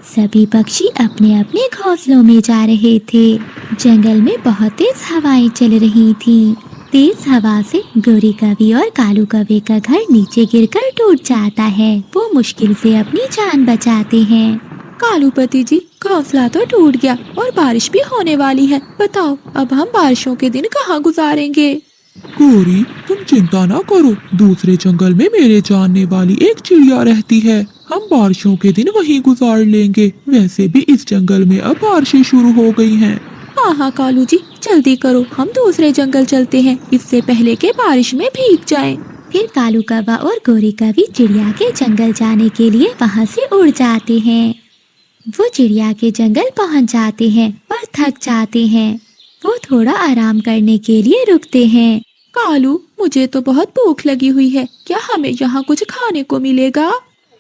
सभी पक्षी अपने अपने घोंसलों में जा रहे थे। जंगल में बहुत तेज हवाएं चल रही थीं। तेज हवा से गोरी कौवी और कालू कौवे का घर नीचे गिरकर टूट जाता है। वो मुश्किल से अपनी जान बचाते हैं। कालूपति जी, घोंसला तो टूट गया और बारिश भी होने वाली है। बताओ अब हम बारिशों के दिन कहाँ गुजारेंगे? गौरी, तुम चिंता ना करो। दूसरे जंगल में मेरे जानने वाली एक चिड़िया रहती है। हम बारिशों के दिन वहीं गुजार लेंगे। वैसे भी इस जंगल में अब बारिशें शुरू हो गई हैं। हाँ हाँ कालू जी, जल्दी करो, हम दूसरे जंगल चलते हैं, इससे पहले के बारिश में भीग जाएं। फिर कालू कौवा और गोरी कौवी चिड़िया के जंगल जाने के लिए वहाँ से उड़ जाते हैं। वो चिड़िया के जंगल पहुँच जाते हैं और थक जाते हैं। वो थोड़ा आराम करने के लिए रुकते हैं। कालू, मुझे तो बहुत भूख लगी हुई है, क्या हमें यहाँ कुछ खाने को मिलेगा?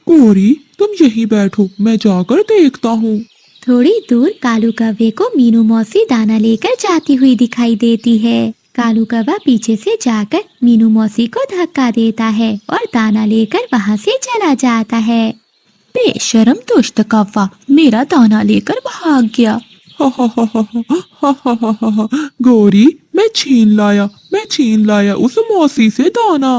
गौरी, तुम यहीं बैठो, मैं जाकर देखता हूँ। थोड़ी दूर कालू कौवे को मीनू मौसी दाना लेकर जाती हुई दिखाई देती है। कालू कौवा पीछे से जाकर मीनू मौसी को धक्का देता है और दाना लेकर वहाँ से चला जाता है। बेशरम दुष्ट कौवा, मेरा दाना लेकर भाग गया। हा हा हा हा हा हा हा हा हा। गौरी, मैं छीन लाया उस मौसी से दाना।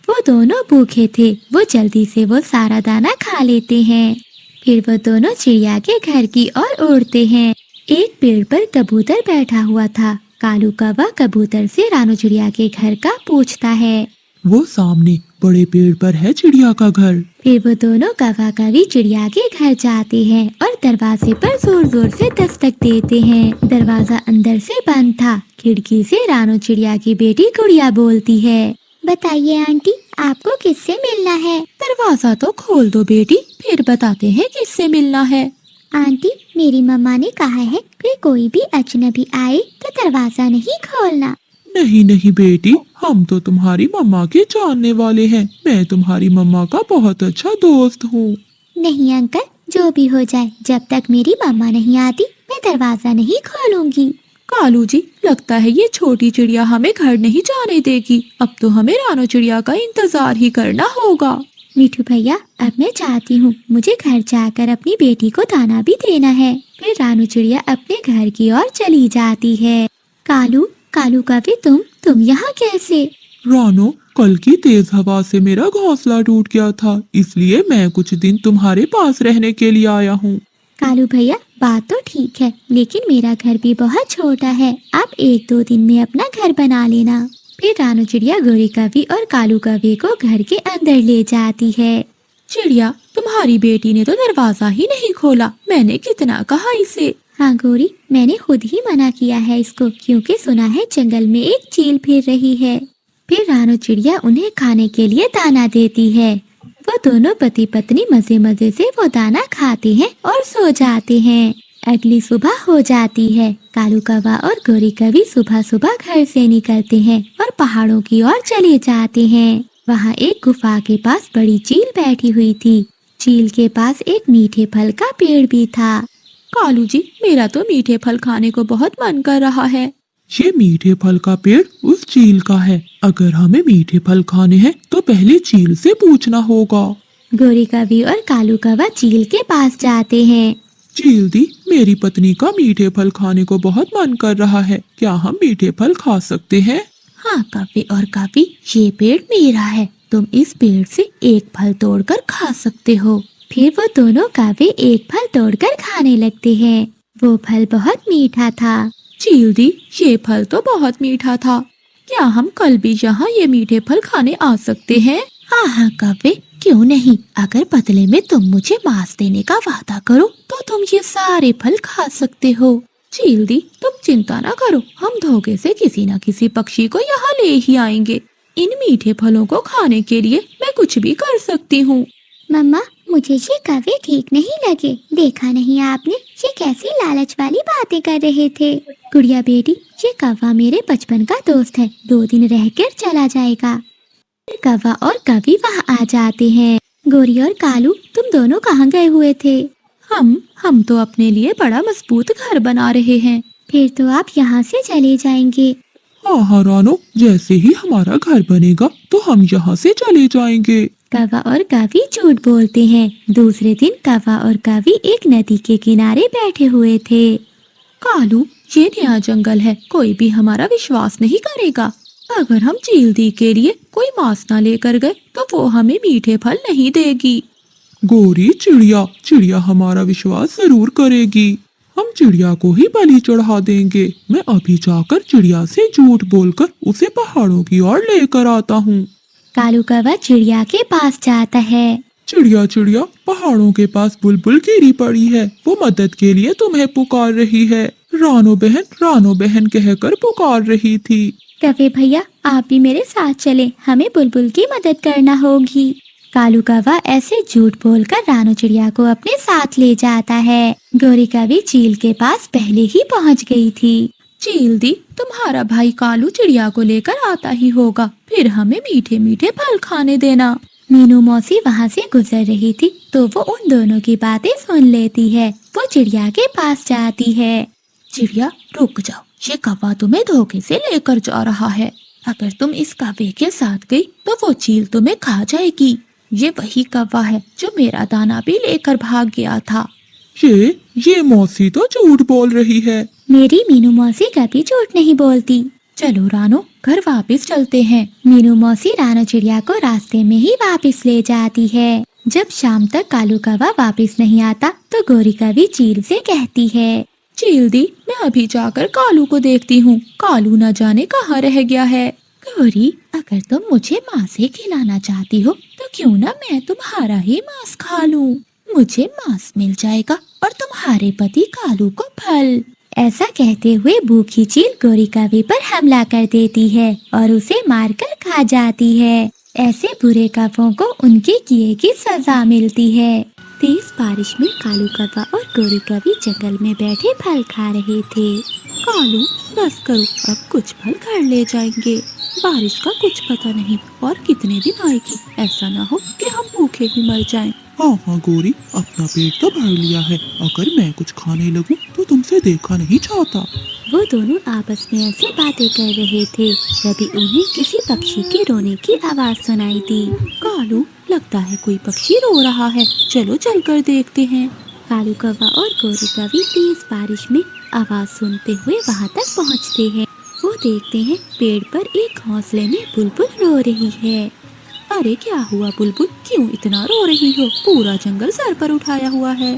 वो दोनों भूखे थे। वो जल्दी से वो सारा दाना खा लेते हैं। फिर वो दोनों चिड़िया के घर की ओर उड़ते हैं। एक पेड़ पर कबूतर बैठा हुआ था। कालू कौवा कबूतर से रानू चिड़िया के घर का पूछता है। वो सामने बड़े पेड़ पर है चिड़िया का घर। फिर वो दोनों कौवा कौवी चिड़िया के घर जाते हैं और दरवाजे पर जोर जोर से दस्तक देते हैं। दरवाजा अंदर से बंद था। खिड़की से रानू चिड़िया की बेटी गुड़िया बोलती है। बताइए आंटी, आपको किससे मिलना है? दरवाजा तो खोल दो बेटी, फिर बताते हैं किससे मिलना है। आंटी, मेरी मम्मा ने कहा है कि कोई भी अजनबी आए तो दरवाजा नहीं खोलना। नहीं नहीं बेटी, हम तो तुम्हारी मम्मा के जानने वाले हैं। मैं तुम्हारी मम्मा का बहुत अच्छा दोस्त हूँ। नहीं अंकल, जो भी हो जाए, जब तक मेरी मम्मा नहीं आती मैं दरवाजा नहीं खोलूंगी। कालू जी, लगता है ये छोटी चिड़िया हमें घर नहीं जाने देगी। अब तो हमें रानू चिड़िया का इंतजार ही करना होगा। मिठू भैया, अब मैं चाहती हूँ, मुझे घर जाकर अपनी बेटी को दाना भी देना है। फिर रानू चिड़िया अपने घर की ओर चली जाती है। कालू कौवे, तुम यहाँ कैसे? रानो, कल की तेज हवा से मेरा घोंसला टूट गया था, इसलिए मैं कुछ दिन तुम्हारे पास रहने के लिए आया हूँ। कालू भैया, बात तो ठीक है, लेकिन मेरा घर भी बहुत छोटा है। आप 1-2 दिन में अपना घर बना लेना। फिर रानू चिड़िया गोरी कौवी और कालू कौवे को घर के अंदर ले जाती है। चिड़िया, तुम्हारी बेटी ने तो दरवाजा ही नहीं खोला। मैंने कितना कहा इसे। हाँ गोरी, मैंने खुद ही मना किया है इसको, क्योंकि सुना है जंगल में एक चील फिर रही है। फिर रानू चिड़िया उन्हें खाने के लिए दाना देती है। वो दोनों पति पत्नी मजे मजे से वो दाना खाते हैं और सो जाते हैं। अगली सुबह हो जाती है। कालू कौवा और गोरी कौवी सुबह सुबह घर से निकलते हैं और पहाड़ों की ओर चले जाते हैं। वहाँ एक गुफा के पास बड़ी चील बैठी हुई थी। चील के पास एक मीठे फल का पेड़ भी था। कालू जी, मेरा तो मीठे फल खाने को बहुत मन कर रहा है। ये मीठे फल का पेड़ उस चील का है। अगर हमें मीठे फल खाने हैं तो पहले चील से पूछना होगा। गोरी कौवी और कालू कौवा चील के पास जाते हैं। चील दी, मेरी पत्नी का मीठे फल खाने को बहुत मन कर रहा है, क्या हम मीठे फल खा सकते हैं? हाँ कौवे और कौवी, ये पेड़ मेरा है, तुम इस पेड़ से एक फल तोड़कर खा सकते हो। फिर वो दोनों कौवे एक फल तोड़कर खाने लगते हैं। वो फल बहुत मीठा था। चील दी, ये फल तो बहुत मीठा था। क्या हम कल भी यहाँ ये मीठे फल खाने आ सकते हैं? हाँ हाँ कौवे, क्यों नहीं। अगर बदले में तुम मुझे मांस देने का वादा करो तो तुम ये सारे फल खा सकते हो। चील दी, तुम चिंता ना करो, हम धोखे से किसी न किसी पक्षी को यहाँ ले ही आएंगे। इन मीठे फलों को खाने के लिए मैं कुछ भी कर सकती हूँ। मम्मा, मुझे ये कौवे ठीक नहीं लगे। देखा नहीं आपने, ये कैसी लालच वाली बातें कर रहे थे। गुड़िया बेटी, ये कौवा मेरे बचपन का दोस्त है, 2 दिन रहकर चला जाएगा। फिर कौवा और कौवी वहाँ आ जाते हैं। गोरी और कालू, तुम दोनों कहाँ गए हुए थे? हम तो अपने लिए बड़ा मजबूत घर बना रहे हैं। फिर तो आप यहाँ से चले जाएंगे। हाँ हाँ रानो, जैसे ही हमारा घर बनेगा तो हम यहाँ से चले जाएंगे। कौवा और कावी झूठ बोलते हैं। दूसरे दिन कौवा और कावी एक नदी के किनारे बैठे हुए थे। कालू, ये नया जंगल है, कोई भी हमारा विश्वास नहीं करेगा। अगर हम चील दी के लिए कोई मांस ना लेकर गए तो वो हमें मीठे फल नहीं देगी। गोरी, चिड़िया चिड़िया हमारा विश्वास जरूर करेगी। हम चिड़िया को ही बलि चढ़ा देंगे। मैं अभी जाकर चिड़िया से झूठ बोलकर उसे पहाड़ों की ओर लेकर आता हूँ। कालू कौवा चिड़िया के पास जाता है। चिड़िया चिड़िया, पहाड़ों के पास बुलबुल गिरी पड़ी है। वो मदद के लिए तुम्हें पुकार रही है। रानो बहन कहकर पुकार रही थी। कौवे भैया, आप भी मेरे साथ चले, हमें बुलबुल की मदद करना होगी। कालू कौवा ऐसे झूठ बोलकर रानो चिड़िया को अपने साथ ले जाता है। गोरी कौवी चील के पास पहले ही पहुंच गई थी। चील दी, तुम्हारा भाई कालू चिड़िया को लेकर आता ही होगा, फिर हमें मीठे मीठे फल खाने देना। मीनू मौसी वहाँ से गुजर रही थी तो वो उन दोनों की बातें सुन लेती है। वो चिड़िया के पास जाती है। चिड़िया, रुक जाओ, ये कौवा तुम्हें धोखे से लेकर जा रहा है। अगर तुम इस कौवे के साथ गई तो वो चील तुम्हें खा जाएगी। ये वही कौवा है जो मेरा दाना भी लेकर भाग गया था। ये मौसी तो झूठ बोल रही है। मेरी मीनू मौसी कभी झूठ नहीं बोलती। चलो रानो, घर वापस चलते हैं। मीनू मौसी रानो चिड़िया को रास्ते में ही वापस ले जाती है। जब शाम तक कालू कौवा वापस नहीं आता तो गोरी कौवी चील से कहती है, चील दी, मैं अभी जाकर कालू को देखती हूँ। कालू न जाने कहाँ रह गया है। गोरी, अगर तुम मुझे मांस से खिलाना चाहती हो तो क्यों ना मैं तुम्हारा ही मांस खा लूं। मुझे मांस मिल जाएगा और तुम्हारे पति कालू को फल। ऐसा कहते हुए भूखी चील गोरी कौवी पर हमला कर देती है और उसे मारकर खा जाती है। ऐसे बुरे कौवों को उनके किए की सजा मिलती है। तेज बारिश में कालू कौवा और गोरी कौवी जंगल में बैठे फल खा रहे थे। कालू, बस करो, अब कुछ फल घर ले जाएंगे। बारिश का कुछ पता नहीं और कितने दिन आएगी। ऐसा ना हो कि हम भूखे ही मर जाएं। हाँ गोरी, अपना पेट तो भर लिया है। अगर मैं कुछ खाने लगूं तो तुमसे देखा नहीं चाहता। वो दोनों आपस में ऐसी बातें कर रहे थे तभी उन्हें किसी पक्षी के रोने की आवाज सुनाई दी। कालू, लगता है कोई पक्षी रो रहा है, चलो चलकर देखते हैं। कालू कौवा और गोरी कौवी तेज बारिश में आवाज सुनते हुए वहाँ तक पहुँचते हैं। वो देखते हैं पेड़ पर एक घोंसले में बुलबुल रो रही है। अरे क्या हुआ बुलबुल, क्यों इतना रो रही हो? पूरा जंगल सर पर उठाया हुआ है।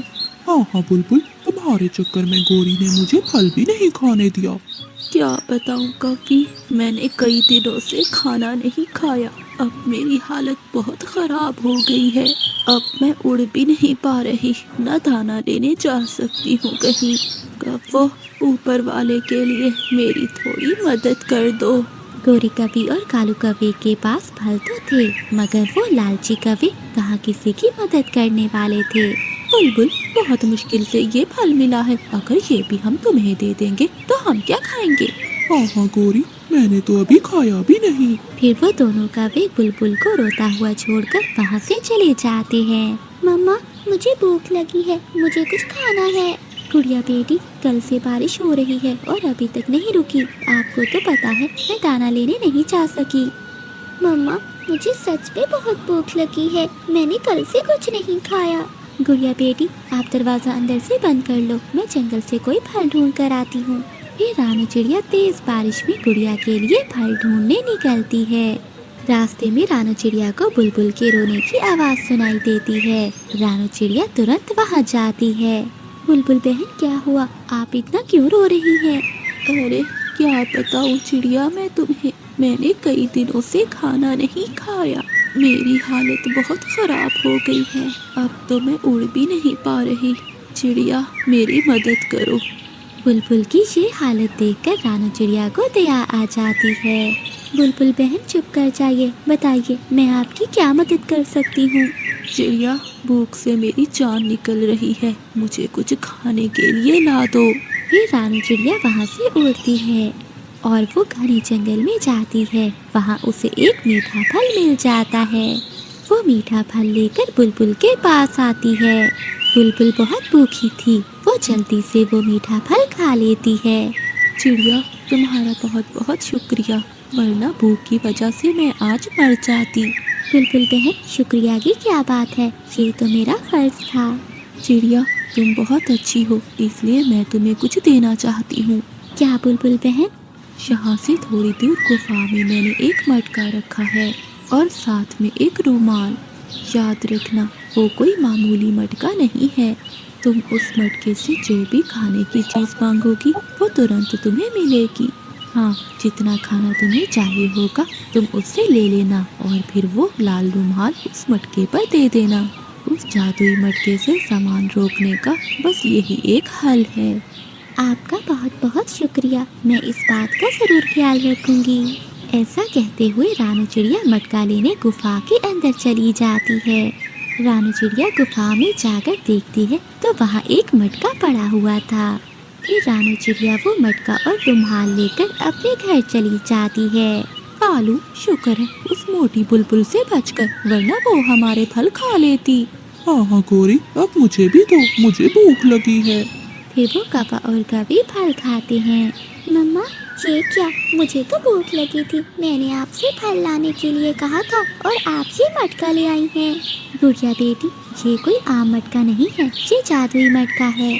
हाँ बुलबुल, तुम्हारे चक्कर में गोरी ने मुझे फल भी नहीं खाने दिया। क्या बताऊं कभी, मैंने कई दिनों से खाना नहीं खाया। अब मेरी हालत बहुत खराब हो गई है। अब मैं उड़ भी नहीं पा रही, न दाना लेने जा सकती हूँ कहीं। कब्बो, ऊपर वाले के लिए मेरी थोड़ी मदद कर दो। गोरी कौवी और कालू कौवे के पास फल तो थे मगर वो लालची कौवे कहाँ किसी की मदद करने वाले थे। बुलबुल, बहुत मुश्किल से ये फल मिला है, अगर ये भी हम तुम्हें दे देंगे तो हम क्या खाएंगे? हाँ गोरी, मैंने तो अभी खाया भी नहीं। फिर वो दोनों कौवे बुलबुल को रोता हुआ छोड़कर वहाँ से चले जाते हैं। मम्मा, मुझे भूख लगी है, मुझे कुछ खाना है। गुड़िया बेटी, कल से बारिश हो रही है और अभी तक नहीं रुकी। आपको तो पता है मैं दाना लेने नहीं जा सकी। मम्मा, मुझे सच में बहुत भूख लगी है, मैंने कल से कुछ नहीं खाया। गुड़िया बेटी, आप दरवाजा अंदर से बंद कर लो, मैं जंगल से कोई फल ढूंढ कर आती हूँ। फिर रानो चिड़िया तेज बारिश में गुड़िया के लिए फल ढूंढने निकलती है। रास्ते में रानो चिड़िया को बुलबुल के रोने की आवाज सुनाई देती है। रानो चिड़िया तुरंत वहाँ जाती है। बुलबुल बहन, क्या हुआ? आप इतना क्यों रो रही हैं? अरे क्या बताऊँ चिड़िया मैं तुम्हें, मैंने कई दिनों से खाना नहीं खाया। मेरी हालत बहुत खराब हो गई है। अब तो मैं उड़ भी नहीं पा रही। चिड़िया, मेरी मदद करो। बुलबुल की ये हालत देखकर रानो चिड़िया को दया आ जाती है। बुलबुल बहन, चुप कर जाइए, बताइए मैं आपकी क्या मदद कर सकती हूँ? चिड़िया, भूख से मेरी जान निकल रही है, मुझे कुछ खाने के लिए ला दो। फिर रानो चिड़िया वहाँ से उड़ती है और वो घने जंगल में जाती है। वहाँ उसे एक मीठा फल मिल जाता है। वो मीठा फल लेकर बुलबुल के पास आती है। बुलबुल बहुत भूखी थी, वो जल्दी से वो मीठा फल खा लेती है। चिड़िया, तुम्हारा बहुत बहुत शुक्रिया, वरना भूख की वजह से मैं आज मर जाती। बुलबुल बहन, शुक्रिया की क्या बात है, ये तो मेरा फर्ज था। चिड़िया, तुम बहुत अच्छी हो, इसलिए मैं तुम्हें कुछ देना चाहती हूँ। क्या बुलबुल बहन? यहाँ से थोड़ी दूर गुफा में मैंने एक मटका रखा है और साथ में एक रुमाल। याद रखना, वो कोई मामूली मटका नहीं है। तुम उस मटके से जो भी खाने की चीज़ मांगोगी वो तुरंत तुम्हें मिलेगी। हाँ, जितना खाना तुम्हें चाहिए होगा तुम उससे ले लेना और फिर वो लाल रुमाल उस मटके पर दे देना। उस जादुई मटके से सामान रोकने का बस यही एक हल है। आपका बहुत बहुत शुक्रिया, मैं इस बात का जरूर ख्याल रखूंगी। ऐसा कहते हुए रानू चिड़िया मटका लेने गुफा के अंदर चली जाती है। रानू चिड़िया गुफा में जाकर देखती है तो वहाँ एक मटका पड़ा हुआ था। फिर रानू चिड़िया वो मटका और रुमाल लेकर अपने घर चली जाती है। कालू, शुक्र है उस मोटी बुलबुल से बचकर, वरना वो हमारे फल खा लेती। हाँ हाँ गोरी, अब मुझे भी दो, मुझे भूख लगी है। फिर वो कवा और गवी फल खाते हैं। मम्मा, ये क्या, मुझे तो भूख लगी थी, मैंने आपसे फल लाने के लिए कहा था और आप ये मटका ले आई हैं। गुड़िया बेटी, ये कोई आम मटका नहीं है, ये जादुई मटका है।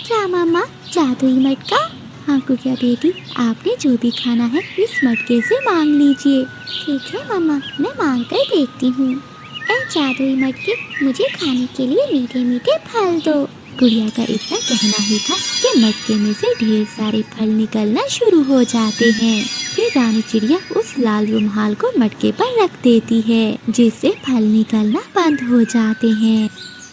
क्या मम्मा, जादुई मटका? हाँ गुड़िया बेटी, आपने जो भी खाना है इस मटके से मांग लीजिए। ठीक है मम्मा, मैं मांग कर देखती हूँ। ऐ जादुई मटके, मुझे खाने के लिए मीठे मीठे फल दो। गुड़िया का इतना कहना ही था कि मटके में से ढेर सारे फल निकलना शुरू हो जाते हैं। फिर रानी चिड़िया उस लाल रुमाल को मटके पर रख देती है, जिससे फल निकलना बंद हो जाते हैं।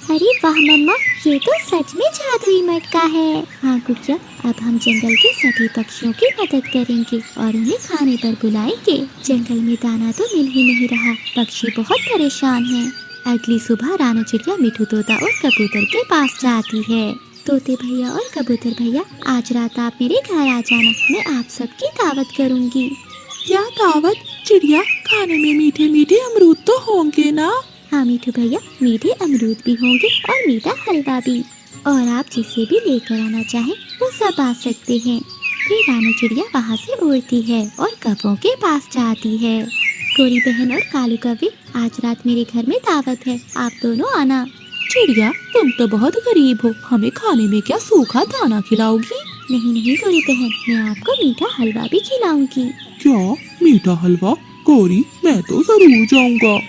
अरे वाह मम्मा, ये तो सच में जादुई मटका है। हाँ गुड़िया, अब हम जंगल के सभी पक्षियों की मदद करेंगे और उन्हें खाने पर बुलाएंगे। जंगल में दाना तो मिल ही नहीं रहा, पक्षी बहुत परेशान हैं। अगली सुबह रानू चिड़िया मिठू तोता और कबूतर के पास जाती है। तोते भैया और कबूतर भैया, आज रात आप मेरे घर आ जाना, मैं आप सबकी दावत करूँगी। क्या दावत? चिड़िया, खाने में मीठे मीठे अमरूद तो होंगे ना? हाँ मिठू भैया, मीठे अमरूद भी होंगे और मीठा हलवा भी, और आप जिसे भी लेकर आना चाहें वो सब आ सकते हैं। फिर रानू चिड़िया वहाँ से उड़ती है और कौवों के पास जाती है। गोरी बहन और कालू कौवे, आज रात मेरे घर में दावत है, आप दोनों आना। चिड़िया, तुम तो बहुत गरीब हो, हमें खाने में क्या सूखा दाना खिलाओगी? नहीं नहीं गोरी बहन, मैं आपको मीठा हलवा भी खिलाऊंगी। क्या मीठा हलवा? गोरी, मैं तो जरूर जाऊंगा।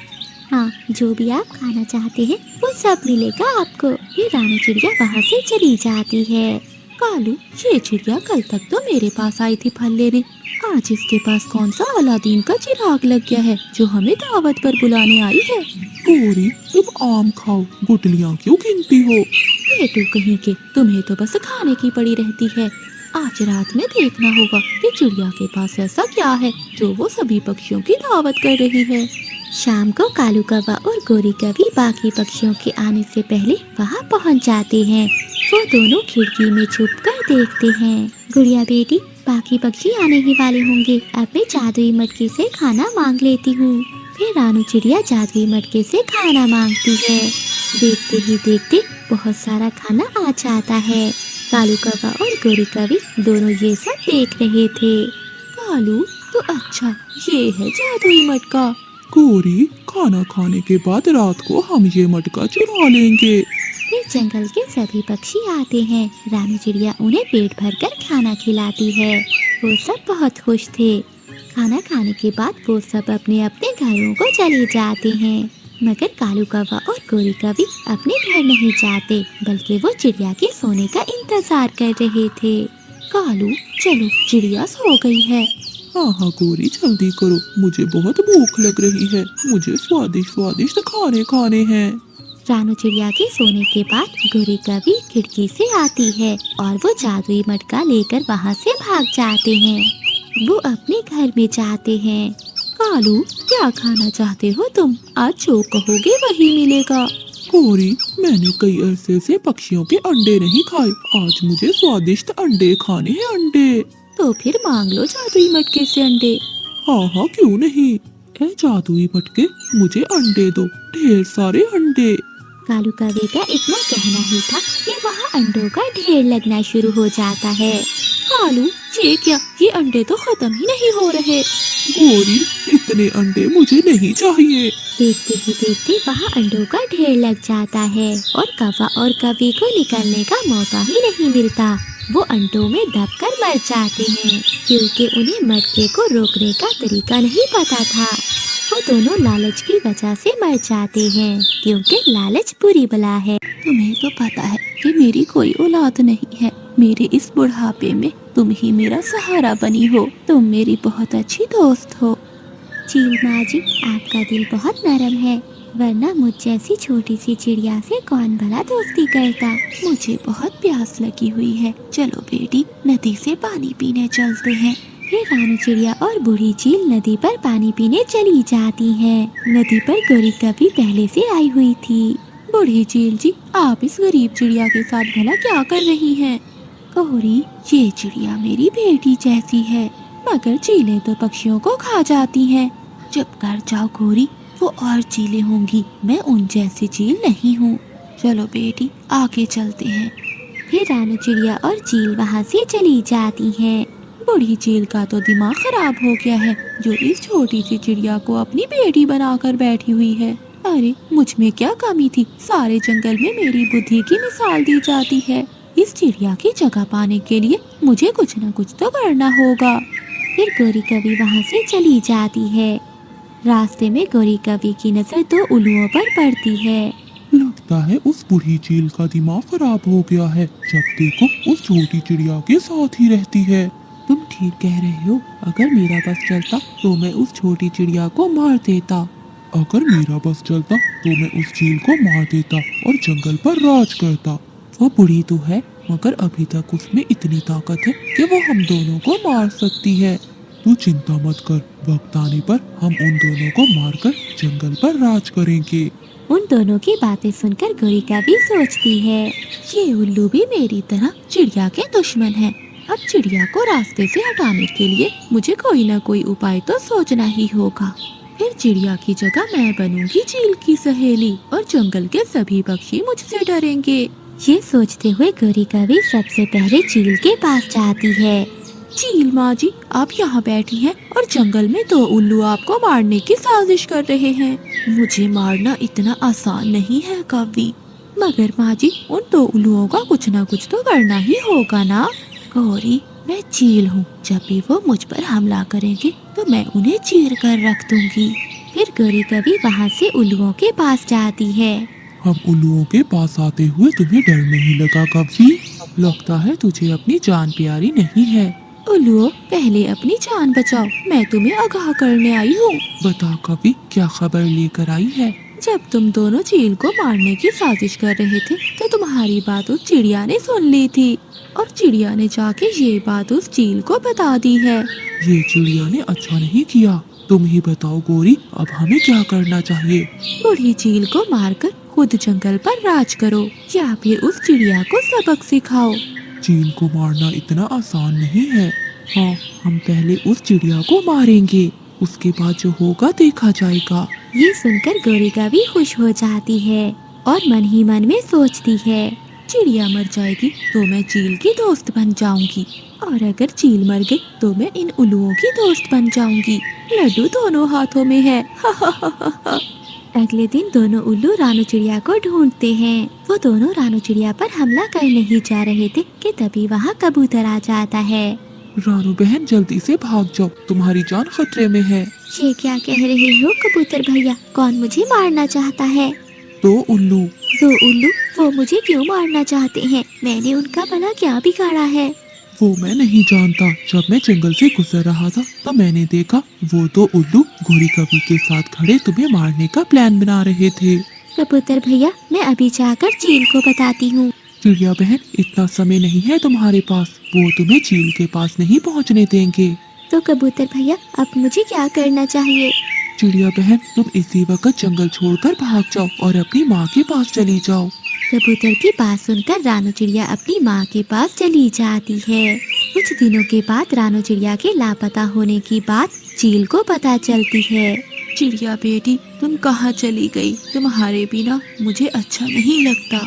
हाँ, जो भी आप खाना चाहते हैं वो सब मिलेगा आपको। फिर रानी चिड़िया वहाँ से चली जाती है। कालू, ये चिड़िया कल तक तो मेरे पास आई थी फल लेने, आज इसके पास कौन सा अलादीन का चिराग लग गया है जो हमें दावत पर बुलाने आई है? गोरी, तुम आम खाओ, गुटलियाँ क्यों गिनती हो? बेटू कहीं के, तुम्हें तो बस खाने की पड़ी रहती है। आज रात में देखना होगा कि चिड़िया के पास ऐसा क्या है जो वो सभी पक्षियों की दावत कर रही है। शाम को कालू कौवा और गोरी कौवी बाकी पक्षियों के आने से पहले वहाँ पहुँच जाते हैं। वो दोनों खिड़की में छुपकर देखते हैं। गुड़िया बेटी, बाकी पक्षी आने ही वाले होंगे, अब मैं जादुई मटके से खाना मांग लेती हूँ। फिर रानू चिड़िया जादुई मटके से खाना मांगती है। देखते ही देखते बहुत सारा खाना आ जाता है। कालू कौवा और गोरी कौवी दोनों ये सब देख रहे थे। कालू, तो अच्छा ये है जादुई मटका। गोरी, खाना खाने के बाद रात को हम ये मटका चुरा लेंगे। फिर जंगल के सभी पक्षी आते हैं। रानी चिड़िया उन्हें पेट भरकर खाना खिलाती है। वो सब बहुत खुश थे। खाना खाने के बाद वो सब अपने अपने घरों को चले जाते हैं, मगर कालू कौवा और गोरी कौवी अपने घर नहीं जाते, बल्कि वो चिड़िया के सोने का इंतजार कर रहे थे। कालू, चलो, चिड़िया सो गई है। हाँ हाँ गोरी, जल्दी करो, मुझे बहुत भूख लग रही है, मुझे स्वादिष्ट स्वादिष्ट खाने खाने हैं। रानू चिड़िया के सोने के बाद गोरी कौवी खिड़की से आती है और वो जादुई मटका लेकर वहाँ से भाग जाते हैं। वो अपने घर में जाते हैं। कालू, क्या खाना चाहते हो तुम? आज जो कहोगे वही मिलेगा। गोरी, मैंने कई अरसे से पक्षियों के अंडे नहीं खाए, आज मुझे स्वादिष्ट अंडे खाने हैं, अंडे। तो फिर मांग लो जादुई मटके से अंडे। हाँ हाँ, क्यों नहीं। ए जादुई मटके, मुझे अंडे दो, ढेर सारे अंडे। कालू कौवे का इतना कहना ही था कि वहाँ अंडों का ढेर लगना शुरू हो जाता है। कालू, ये क्या, ये अंडे तो खत्म ही नहीं हो रहे। गोरी, इतने अंडे मुझे नहीं चाहिए। देखते ही देखते वहाँ अंडों का ढेर लग जाता है और कौवा और कवि को निकलने का मौका ही नहीं मिलता। वो अंडों में दबकर मर जाते हैं क्योंकि उन्हें मटके को रोकने का तरीका नहीं पता था। वो दोनों लालच की वजह से मर जाते हैं क्योंकि लालच बुरी बला है। तुम्हें तो पता है कि मेरी कोई औलाद नहीं है। मेरे इस बुढ़ापे में तुम ही मेरा सहारा बनी हो। तुम मेरी बहुत अच्छी दोस्त हो। चील माँ जी, आपका दिल बहुत नरम है, वरना मुझ जैसी छोटी सी चिड़िया से कौन भला दोस्ती करता। मुझे बहुत प्यास लगी हुई है। चलो बेटी, नदी से पानी पीने चलते हैं। फिर रानू चिड़िया और बूढ़ी चील नदी पर पानी पीने चली जाती है। नदी पर गोरी कभी पहले से आई हुई थी। बूढ़ी चील जी, आप इस गरीब चिड़िया के साथ भला क्या कर रही हैं? गौरी, ये चिड़िया मेरी बेटी जैसी है, मगर चीलें तो पक्षियों को खा जाती हैं। चुप कर जाओ गौरी, वो और चीलें होंगी, मैं उन जैसी चील नहीं हूँ। चलो बेटी, आगे चलते हैं। फिर रानू चिड़िया और चील वहाँ से चली जाती हैं। बूढ़ी चील का तो दिमाग खराब हो गया है, जो इस छोटी सी चिड़िया को अपनी बेटी बनाकर बैठी हुई है। अरे, मुझ में क्या कमी थी? सारे जंगल में मेरी बुद्धि की मिसाल दी जाती है। इस चिड़िया की जगह पाने के लिए मुझे कुछ न कुछ तो करना होगा। फिर गोरी कवि वहाँ से चली जाती है। रास्ते में गोरी कवि की नजर दो उल्लुओं पर पड़ती है। लगता है उस बूढ़ी चील का दिमाग खराब हो गया है। जब देखो उस छोटी चिड़िया के साथ ही रहती है। तुम ठीक कह रहे हो। अगर मेरा बस चलता तो मैं उस छोटी चिड़िया को मार देता। अगर मेरा बस चलता तो मैं उस चील को मार देता और जंगल पर राज करता। वो बुढ़ी तो है, मगर अभी तक उसमें इतनी ताकत है कि वो हम दोनों को मार सकती है। तू चिंता मत कर, वक्त आने पर हम उन दोनों को मारकर जंगल पर राज करेंगे। उन दोनों की बातें सुनकर गोरी कवि सोचती है, ये उल्लू भी मेरी तरह चिड़िया के दुश्मन है। अब चिड़िया को रास्ते से हटाने के लिए मुझे कोई न कोई उपाय तो सोचना ही होगा। फिर चिड़िया की जगह मैं बनूंगी चील की सहेली और जंगल के सभी पक्षी मुझसे डरेंगे। ये सोचते हुए गोरी कवि सबसे पहले चील के पास जाती है। चील माँ जी, आप यहाँ बैठी हैं और जंगल में दो उल्लू आपको मारने की साजिश कर रहे हैं। मुझे मारना इतना आसान नहीं है कवि। मगर माँ जी, उन दो उल्लुओं का कुछ न कुछ तो करना ही होगा ना। गौरी, मैं चील हूँ, जब भी वो मुझ पर हमला करेंगे तो मैं उन्हें चीर कर रख दूंगी। फिर गोरी कवि वहाँ से उल्लुओं के पास जाती है। हम उल्लुओं के पास आते हुए तुम्हें डर नहीं लगा कवि? लगता है तुझे अपनी जान प्यारी नहीं है। उल्लुओं, पहले अपनी जान बचाओ, मैं तुम्हें आगाह करने आई हूँ। बता कवि, क्या खबर लेकर आई है? जब तुम दोनों चील को मारने की साजिश कर रहे थे तो तुम्हारी बात उस चिड़िया ने सुन ली थी और चिड़िया ने जाके ये बात उस चील को बता दी है। ये चिड़िया ने अच्छा नहीं किया। तुम ही बताओ गोरी, अब हमें क्या करना चाहिए? बूढ़ी चील को मारकर खुद जंगल पर राज करो या फिर उस चिड़िया को सबक सिखाओ। चील को मारना इतना आसान नहीं है। हाँ, हम पहले उस चिड़िया को मारेंगे, उसके बाद जो होगा देखा जाएगा। ये सुनकर गोरी कवि खुश हो जाती है और मन ही मन में सोचती है, चिड़िया मर जाएगी तो मैं चील की दोस्त बन जाऊंगी और अगर चील मर गई तो मैं इन उल्लुओं की दोस्त बन जाऊंगी। लड्डू दोनों हाथों में है। अगले दिन दोनों उल्लू रानू चिड़िया को ढूंढते हैं। वो दोनों रानू चिड़िया पर हमला करने ही जा रहे थे कि तभी वहाँ कबूतर आ जाता है। रानू बहन, जल्दी से भाग जाओ, तुम्हारी जान खतरे में है। ये क्या कह रहे हो कबूतर भैया? कौन मुझे मारना चाहता है? दो उल्लू। दो उल्लू? वो मुझे क्यों मारना चाहते हैं? मैंने उनका भला क्या बिगाड़ा है? वो मैं नहीं जानता। जब मैं जंगल से गुजर रहा था तो मैंने देखा वो दो उल्लू गोरी कवि के साथ खड़े तुम्हें मारने का प्लान बना रहे थे। कबूतर भैया, मैं अभी जाकर चील को बताती हूँ। चिड़िया बहन, इतना समय नहीं है तुम्हारे पास, वो तुम्हें चील के पास नहीं पहुँचने देंगे। तो कबूतर भैया, अब मुझे क्या करना चाहिए? चिड़िया बहन, तुम इसी वक्त जंगल छोड़कर भाग जाओ और अपनी माँ के पास चली जाओ। कबूतर की बात सुनकर रानू चिड़िया अपनी माँ के पास चली जाती है। कुछ दिनों के बाद रानू चिड़िया के लापता होने की बात चील को पता चलती है। चिड़िया बेटी, तुम कहाँ चली गई? तुम्हारे बिना मुझे अच्छा नहीं लगता।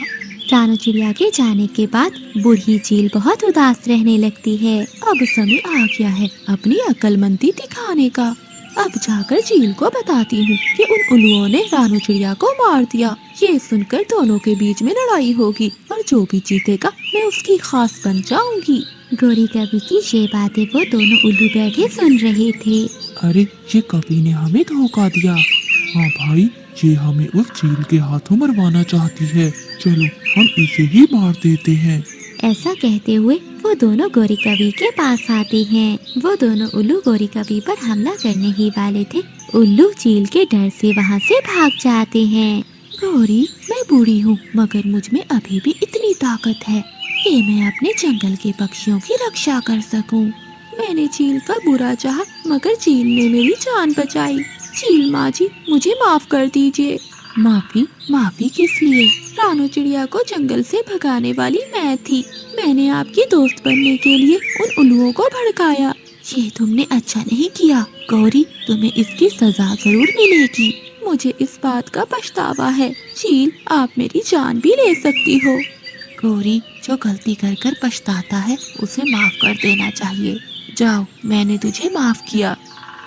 रानू चिड़िया के जाने के बाद बूढ़ी चील बहुत उदास रहने लगती है। अब समय आ गया है अपनी अक्लमंदी दिखाने का। अब जाकर चील को बताती हूँ कि उन उल्लुओं ने रानू चिड़िया को मार दिया। ये सुनकर दोनों के बीच में लड़ाई होगी और जो भी जीतेगा मैं उसकी खास बन जाऊंगी। गौरी कवि की ये बातें वो दोनों उल्लू बैठे सुन रहे थे। अरे ये कवि ने हमें धोखा दिया। हाँ भाई, ये हमें उस चील के हाथों मरवाना चाहती है। चलो हम इसे ही मार देते हैं। ऐसा कहते हुए वो दोनों गौरी कवि के पास आते हैं। वो दोनों उल्लू गौरी कवि पर हमला करने ही वाले थे। उल्लू चील के डर से वहाँ से भाग जाते हैं। गौरी, मैं बूढ़ी हूँ मगर मुझ में अभी भी इतनी ताकत है कि मैं अपने जंगल के पक्षियों की रक्षा कर सकूं। मैंने चील का बुरा चाहा मगर चील ने मेरी जान बचाई। चील माँ जी, मुझे माफ कर दीजिए। माफी किस लिए? रानू चिड़िया को जंगल से भगाने वाली मैं थी। मैंने आपकी दोस्त बनने के लिए उन उल्लुओं को भड़काया। ये तुमने अच्छा नहीं किया गौरी, तुम्हें इसकी सजा जरूर मिलेगी। मुझे इस बात का पछतावा है। चील, आप मेरी जान भी ले सकती हो। गौरी, जो गलती कर कर पछताता है उसे माफ कर देना चाहिए। जाओ, मैंने तुझे माफ किया।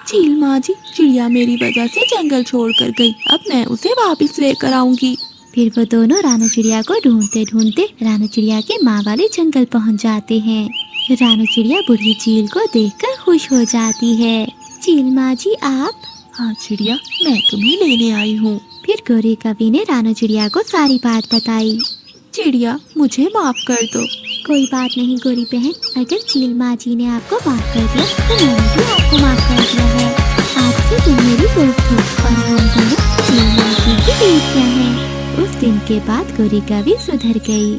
चील माँ जी, चिड़िया मेरी वजह से जंगल छोड़कर गई, अब मैं उसे वापस लेकर आऊंगी। फिर वो दोनों रानू चिड़िया को ढूंढते ढूंढते रानू चिड़िया के माँ वाले जंगल पहुँच जाते हैं। रानू चिड़िया बूढ़ी चील को देखकर खुश हो जाती है। चील माँ जी, आप? हाँ चिड़िया, मैं तुम्हें लेने आई हूँ। फिर गौरी कवि ने रानू चिड़िया को सारी बात बताई। चिड़िया, मुझे माफ कर दो। कोई बात नहीं गौरी बहन, अगर चील माँ जी ने आपको माफ कर दिया तो मैंने भी आपको माफ कर दिया है। आज से तुम मेरी दोस्त हो और हम दोनों चील माँ जी की बेटियां हैं। उस दिन के बाद गौरी कवि सुधर गई।